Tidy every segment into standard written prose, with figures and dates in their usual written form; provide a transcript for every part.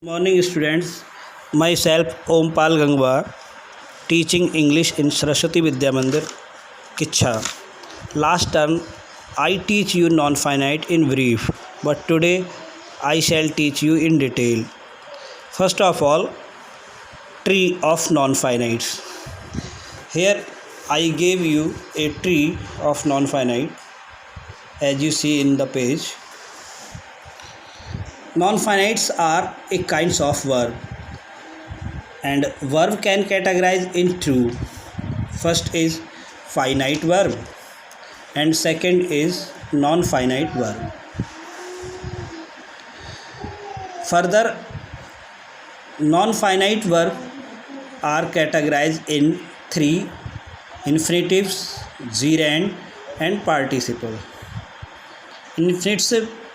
Morning students, myself Ompal Gangwa, teaching English in Saraswati Vidya Mandir, Kichha. Last term I teach you non-finite in brief, but today I shall teach you in detail. First of all, tree of non-finites. Here I gave you a tree of non-finite as you see in the page. Non-finites are a kinds of verb, and verb can categorize in two. First is finite verb and second is non-finite verb. Further, non-finite verb are categorized in three: infinitives, gerund, and participle.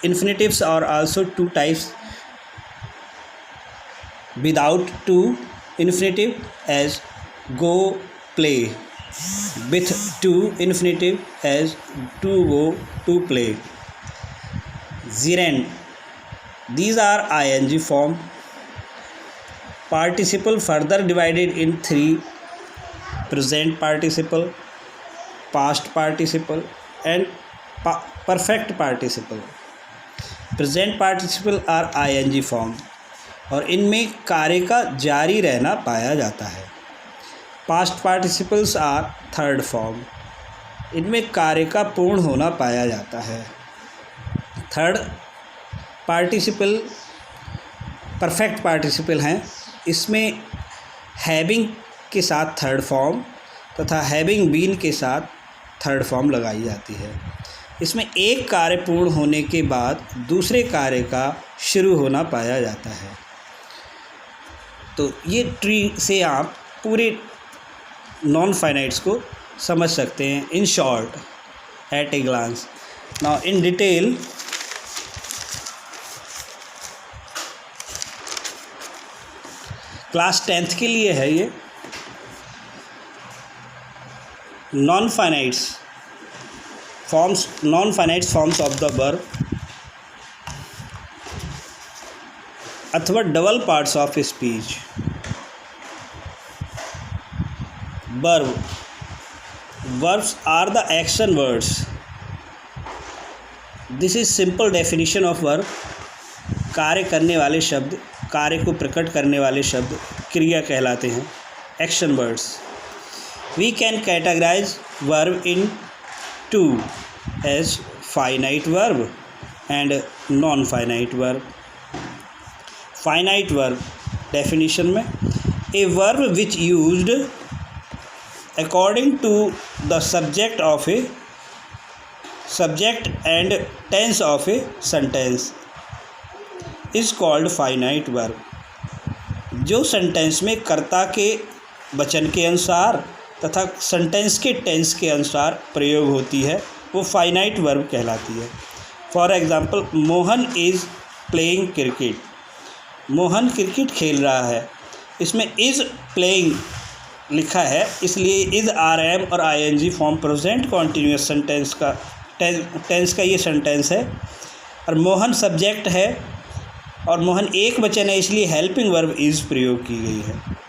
Infinitives are also two types: without to infinitive as go, play; with to infinitive as to go, to play. Gerund, these are ing form. Participle further divided in three: present participle, past participle, and perfect participle. Present participle are ING form और इनमें कार्य का जारी रहना पाया जाता है। Past participles are third form, इनमें कार्य का पूर्ण होना पाया जाता है। थर्ड पार्टिसिपल परफेक्ट पार्टिसिपल हैं, इसमें हैविंग के साथ थर्ड फॉर्म तथा हैविंग बीन के साथ थर्ड फॉर्म लगाई जाती है। इसमें एक कार्य पूर्ण होने के बाद दूसरे कार्य का शुरू होना पाया जाता है। तो ये ट्री से आप पूरे नॉन फाइनाइट्स को समझ सकते हैं in short, at a glance. Now in detail, class 10th के लिए है ये। Non finites forms of the verb अथवा double parts of speech. Verbs are the action words. This is simple definition of verb. कार्य करने वाले शब्द, कार्य को प्रकट करने वाले शब्द क्रिया कहलाते हैं, action words. We can categorize verb in two as finite verb and non-finite verb. Finite verb definition में a verb which used according to the subject and tense of a sentence is called finite verb. जो sentence में कर्ता के वचन के अनुसार तथा sentence के टेंस के अनुसार प्रयोग होती है, वो फाइनाइट वर्ब कहलाती है। For example, Mohan is playing cricket. Mohan cricket खेल रहा है, इसमें इज़ प्लेइंग लिखा है, इसलिए इज़ आर एम और ING form present continuous sentence का टेंस का ये सेंटेंस है। और मोहन सब्जेक्ट है और मोहन एक वचन है, इसलिए हेल्पिंग वर्ब इज़ प्रयोग की गई है।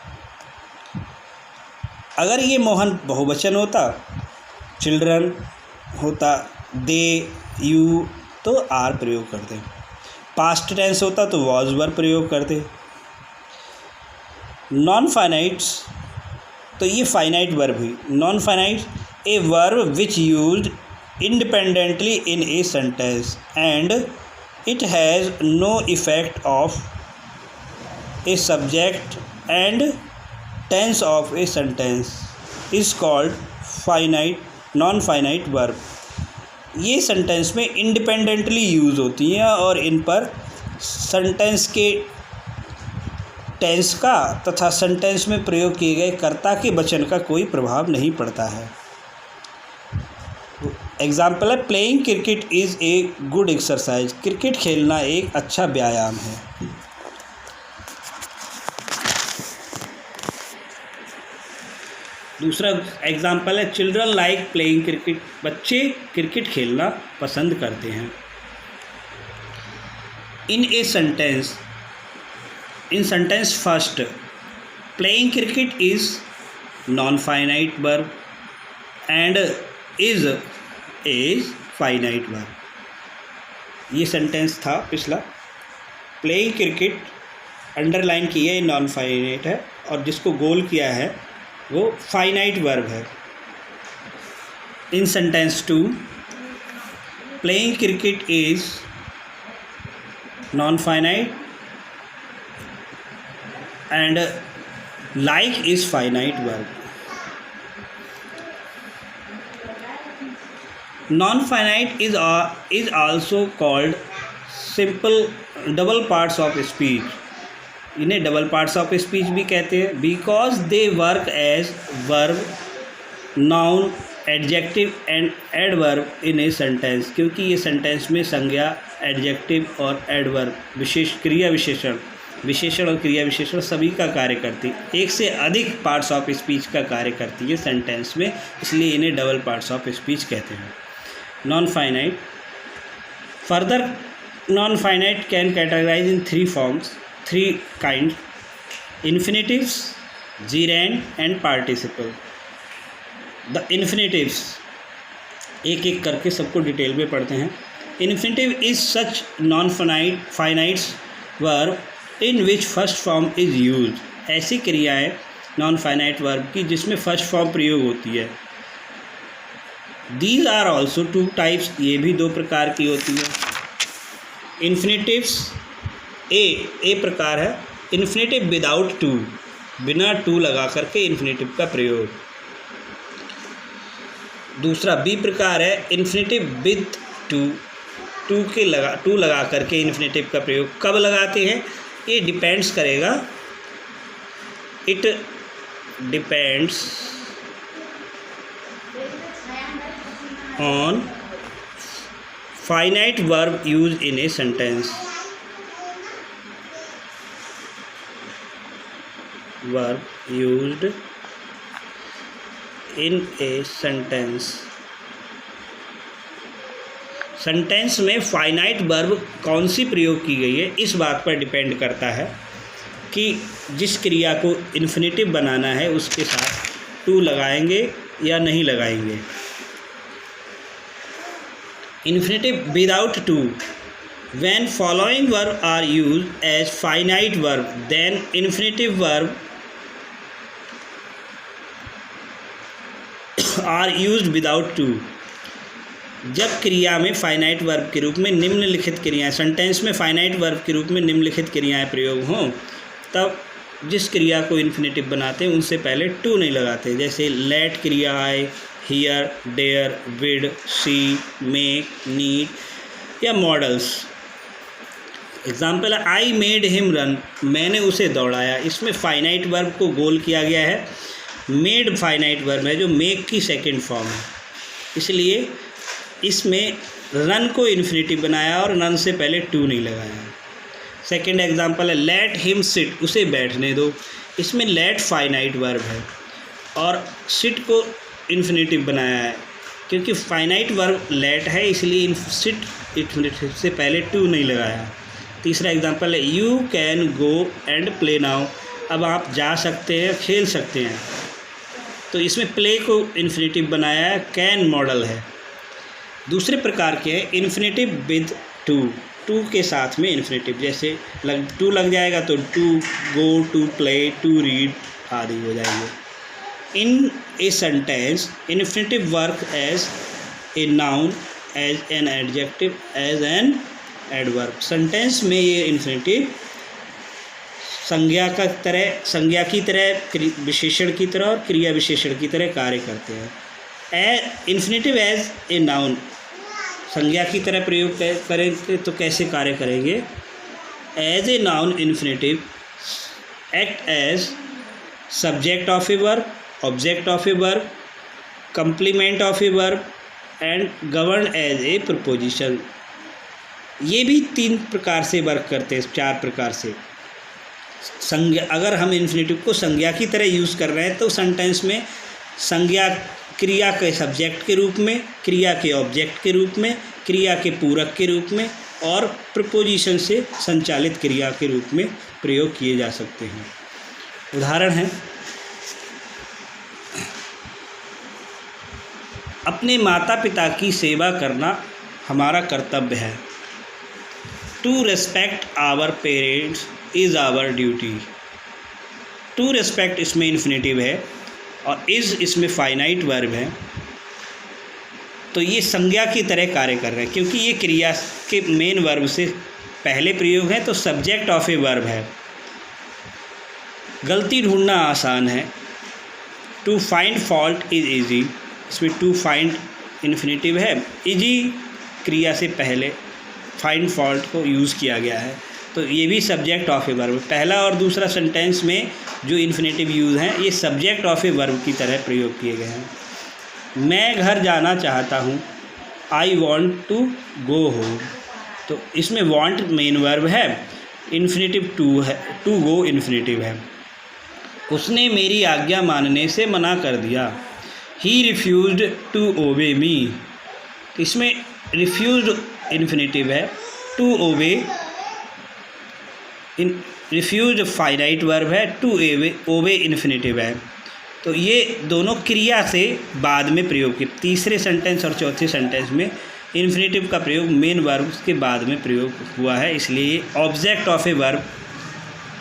अगर ये मोहन बहुवचन होता, चिल्ड्रन होता, दे, यू, तो आर प्रयोग करते। पास्ट टेंस होता तो वॉज वर्ब प्रयोग करते। नॉन फाइनाइट्स, तो ये फाइनाइट वर्ब हुई। Non finite, a verb which used independently in a sentence and it has no effect of a subject and tense of a sentence is called finite non finite verb. ये sentence में independently use होती हैं और इन पर sentence के tense का तथा sentence में प्रयोग किए गए कर्ता के वचन का कोई प्रभाव नहीं पड़ता है। एग्जाम्पल है, playing cricket is a good exercise. Cricket खेलना एक अच्छा व्यायाम है। दूसरा एग्जाम्पल है, चिल्ड्रन लाइक प्लेइंग क्रिकेट। बच्चे क्रिकेट खेलना पसंद करते हैं। In a sentence In sentence first, playing cricket is non-finite verb and is finite verb. ये सेंटेंस था पिछला. प्लेइंग क्रिकेट अंडरलाइन किया है, नॉन फाइनाइट है, और जिसको गोल किया है वो फाइनाइट वर्ब है. In sentence 2, playing cricket is non finite and like is finite verb. Non-finite is also called simple double parts of speech. इन्हें डबल पार्ट्स ऑफ स्पीच भी कहते हैं because they work as verb, noun, adjective and adverb in a sentence. क्योंकि ये sentence में संज्ञा, adjective और adverb, विशेष क्रिया विशेषण, विशेषण और क्रिया विशेषण सभी का कार्य करती है. एक से अधिक पार्ट्स ऑफ स्पीच का कार्य करती है सेंटेंस में, इसलिए इन्हें डबल पार्ट्स ऑफ स्पीच कहते हैं. Non-finite. Further, non-finite can categorize in 3 forms, 3 kinds: infinitives, gerund and participle. The infinitives, एक एक करके सबको डिटेल में पढ़ते हैं. Infinitive is such non-finite verb in which first form is used. ऐसी क्रियाएं non-finite verb की जिसमें first form प्रयोग होती है. These are also 2 types. ये भी 2 प्रकार की होती है. इन्फिनेटिव्स ए प्रकार है इन्फिनेटिव विदाउट टू, बिना टू लगा करके इन्फिनेटिव का प्रयोग. दूसरा बी प्रकार है इन्फिनेटिव विद टू, टू लगा करके इन्फिनेटिव का प्रयोग. कब लगाते हैं ये डिपेंड्स करेगा, it depends on finite verb used in a sentence. Verb used in a sentence. Sentence में फाइनाइट वर्ब कौन सी प्रयोग की गई है इस बात पर डिपेंड करता है कि जिस क्रिया को इन्फिनेटिव बनाना है उसके साथ टू लगाएंगे या नहीं लगाएंगे. Infinitive without to. When following verb are used as finite verb, then infinitive verb are used without to. जब क्रिया में फाइनाइट वर्ब के रूप में निम्नलिखित क्रियाएं, सेंटेंस में फाइनाइट वर्ब के रूप में निम्नलिखित क्रियाएं प्रयोग हों, तब जिस क्रिया को इन्फिनेटिव बनाते हैं उनसे पहले टू नहीं लगाते. जैसे लेट क्रिया आए, hear, dare, bid, see, make, need या मॉडल्स. एग्जाम्पल है आई मेड हिम रन, मैंने उसे दौड़ाया. इसमें फाइनाइट वर्ब को गोल किया गया है. मेड फाइनाइट वर्ब है जो मेक की सेकंड फॉर्म है, इसलिए इसमें रन को इन्फिनेटिव बनाया और रन से पहले टू नहीं लगाया. सेकंड एग्जाम्पल है लेट हिम सिट, उसे बैठने दो. इसमें लेट फाइनाइट वर्ब है और सिट को इन्फिनेटिव बनाया है. क्योंकि फाइनाइट वर्ब लेट है इसलिए सिट इन्फिनेटिव से पहले टू नहीं लगाया. तीसरा एग्जांपल है you can go and play now, अब आप जा सकते हैं, खेल सकते हैं. तो इसमें प्ले को इन्फिनेटिव बनाया है, कैन मॉडल है. दूसरे प्रकार के हैं इन्फिनेटिव विद टू, टू के साथ में इन्फिनेटिव. जैसे टू लग जाएगा तो to go, to play, to read आदि हो जाएंगे. In a sentence, infinitive work as a noun, as an adjective, as an adverb. Sentence में ये इन्फिनेटिव संज्ञा की तरह, विशेषण की तरह और क्रिया विशेषण की तरह कार्य करते हैं. इन्फिनेटिव एज ए नाउन, संज्ञा की तरह प्रयोग करेंगे तो कैसे कार्य करेंगे. As a noun infinitive act as subject of a verb, object of a verb, complement of a verb and govern as a preposition. ये भी 3 प्रकार से वर्क करते हैं, 4 प्रकार से. संज्ञा, अगर हम इन्फिनेटिव को संज्ञा की तरह यूज़ कर रहे हैं तो सेंटेंस में संज्ञा क्रिया के सब्जेक्ट के रूप में, क्रिया के ऑब्जेक्ट के रूप में, क्रिया के पूरक के रूप में और प्रपोजिशन से संचालित क्रिया के रूप में प्रयोग किए जा सकते हैं। उदाहरण है, अपने माता पिता की सेवा करना हमारा कर्तव्य है। To respect our parents is our duty. To respect इसमें इन्फिनेटिव है और इज़ इसमें फाइनाइट वर्ब है, तो ये संज्ञा की तरह कार्य कर रहे हैं क्योंकि ये क्रिया के मेन वर्ब से पहले प्रयोग है, तो सब्जेक्ट ऑफ ए वर्ब है। गलती ढूंढना आसान है। To find fault is easy, इसमें टू फाइंड इन्फिनेटिव है, इजी क्रिया से पहले फाइंड फॉल्ट को यूज़ किया गया है, तो ये भी सब्जेक्ट ऑफ ए वर्ब। पहला और दूसरा सेंटेंस में जो इन्फिनेटिव यूज़ हैं ये सब्जेक्ट ऑफ ए वर्ब की तरह प्रयोग किए गए हैं। मैं घर जाना चाहता हूँ, I want to go home, तो इसमें वॉन्ट मेन वर्ब है, इन्फिनेटिव टू है, टू गो इन्फिनेटिव है। उसने मेरी आज्ञा मानने से मना कर दिया, ही रिफ्यूज्ड टू ओबे मी, इसमें रिफ्यूज्ड इन्फिनेटिव है, to obey refused finite verb है, टू ओबे इन्फिनेटिव है। तो ये दोनों क्रिया से बाद में प्रयोग किए। तीसरे सेंटेंस और चौथे सेंटेंस में इन्फिनेटिव का प्रयोग मेन वर्ब के बाद में प्रयोग हुआ है, इसलिए ये ऑब्जेक्ट ऑफ ए वर्ब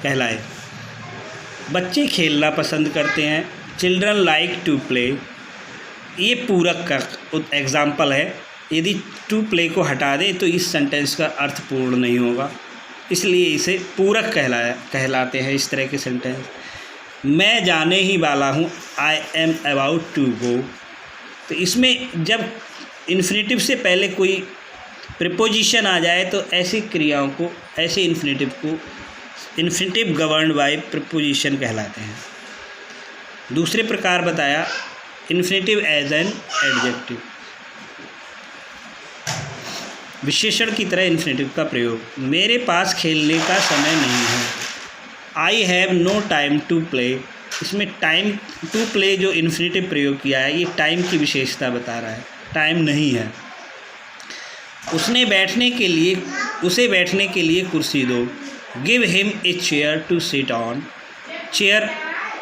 कहलाए। बच्चे खेलना पसंद करते हैं, चिल्ड्रन लाइक टू प्ले, ये पूरक का एग्जाम्पल है। यदि टू प्ले को हटा दें तो इस सेंटेंस का अर्थ पूर्ण नहीं होगा, इसलिए इसे पूरक कहलाते हैं इस तरह के सेंटेंस। मैं जाने ही वाला हूँ, I am about to go, तो इसमें जब इन्फिनेटिव से पहले कोई प्रीपोजिशन आ जाए तो ऐसी क्रियाओं को, ऐसे इन्फिनेटिव को इन्फिनेटिव गवर्न्ड बाय प्रीपोजिशन कहलाते हैं। दूसरे प्रकार बताया इन्फिनेटिव एज एन एडजेक्टिव, विशेषण की तरह इन्फिनेटिव का प्रयोग। मेरे पास खेलने का समय नहीं है, I have no time to play, इसमें टाइम टू प्ले जो इन्फिनेटिव प्रयोग किया है ये टाइम की विशेषता बता रहा है, टाइम नहीं है। उसे बैठने के लिए कुर्सी दो, give him a chair to sit on, chair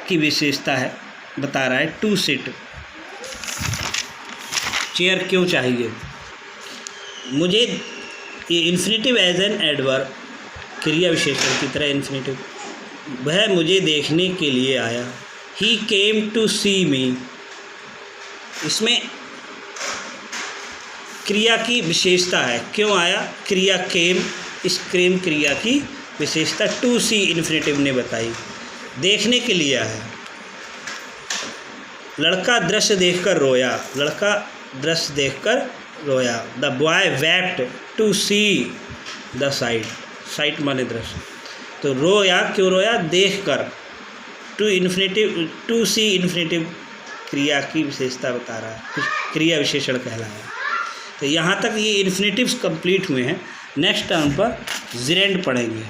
की विशेषता है बता रहा है, टू सिट, चेयर क्यों चाहिए। मुझे ये इन्फिनेटिव एज एन एडवर्ब, क्रिया विशेषण की तरह इन्फिनेटिव, वह मुझे देखने के लिए आया, ही केम टू सी मी, इसमें क्रिया की विशेषता है, क्यों आया, क्रिया केम, इस केम क्रिया की विशेषता टू सी इन्फिनेटिव ने बताई, देखने के लिए आया। लड़का दृश्य देखकर रोया, लड़का दृश्य देखकर रोया, the boy wept to see the sight, sight माने दृश्य, तो रोया क्यों रोया, देख कर, to infinitive, to see infinitive क्रिया की विशेषता बता रहा है, क्रिया विशेषण कहलाया। तो यहाँ तक ये इन्फिनेटिव्स कंप्लीट हुए हैं। नेक्स्ट टर्म पर जिरेंड पढ़ेंगे।